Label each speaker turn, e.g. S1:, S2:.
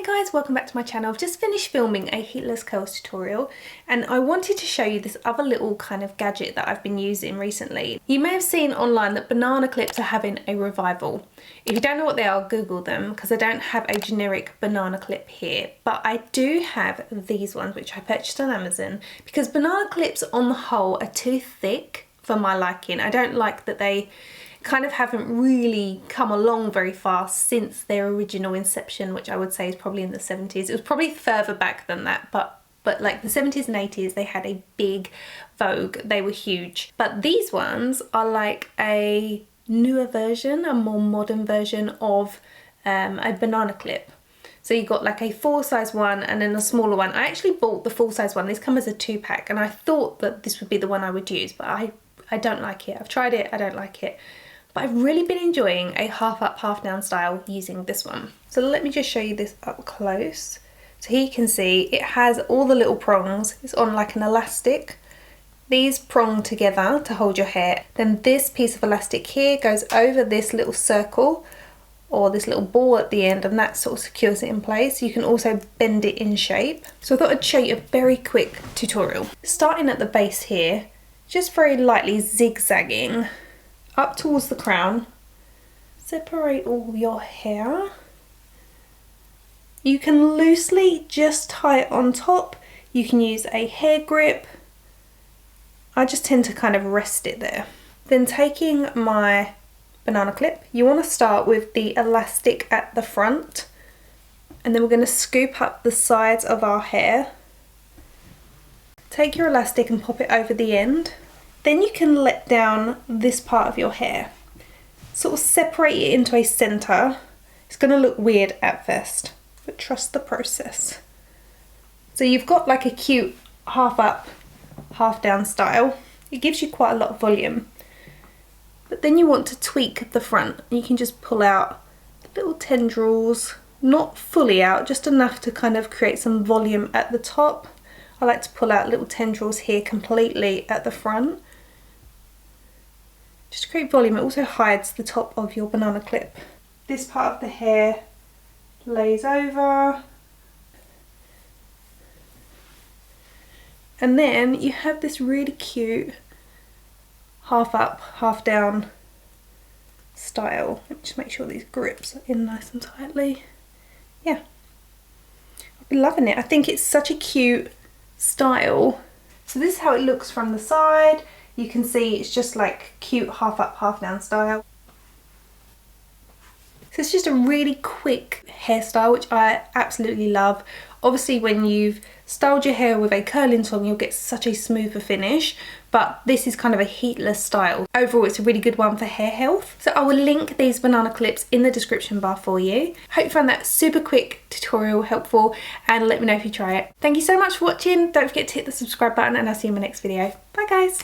S1: Guys, welcome back to my channel. I've just finished filming a heatless curls tutorial and I wanted to show you this other little kind of gadget that I've been using recently. You may have seen online that banana clips are having a revival. If you don't know what they are, Google them because I don't have a generic banana clip here, but I do have these ones which I purchased on Amazon because banana clips on the whole are too thick for my liking. I don't like that they kind of haven't really come along very fast since their original inception, which I would say is probably in the 70s. It was probably further back than that, but like the 70s and 80s, they had a big vogue. They were huge. But these ones are like a newer version, a more modern version of a banana clip. So you got like a full size one and then a smaller one. I actually bought the full size one. These come as a 2-pack and I thought that this would be the one I would use, but I don't like it. I've tried it, I don't like it. But I've really been enjoying a half up, half down style using this one. So let me just show you this up close. So here you can see it has all the little prongs. It's on like an elastic. These prong together to hold your hair. Then this piece of elastic here goes over this little circle or this little ball at the end, and that sort of secures it in place. You can also bend it in shape. So I thought I'd show you a very quick tutorial. Starting at the base here, just very lightly zigzagging up towards the crown, separate all your hair. You can loosely just tie it on top. You can use a hair grip. I just tend to kind of rest it there. Then taking my banana clip, you want to start with the elastic at the front, and then we're going to scoop up the sides of our hair. Take your elastic and pop it over the end. Then you can let down this part of your hair, sort of separate it into a center. It's going to look weird at first, but trust the process. So you've got like a cute half up, half down style. It gives you quite a lot of volume. But then you want to tweak the front. You can just pull out little tendrils, not fully out, just enough to kind of create some volume at the top. I like to pull out little tendrils here completely at the front. Just to create volume. It also hides the top of your banana clip. This part of the hair lays over. And then you have this really cute half up, half down style. Let me just make sure these grips are in nice and tightly. Yeah. I've been loving it. I think it's such a cute style. So this is how it looks from the side. You can see it's just like cute half up, half down style. So it's just a really quick hairstyle, which I absolutely love. Obviously when you've styled your hair with a curling tong, you'll get such a smoother finish, but this is kind of a heatless style. Overall, it's a really good one for hair health. So I will link these banana clips in the description bar for you. Hope you found that super quick tutorial helpful, and let me know if you try it. Thank you so much for watching. Don't forget to hit the subscribe button, and I'll see you in my next video. Bye guys.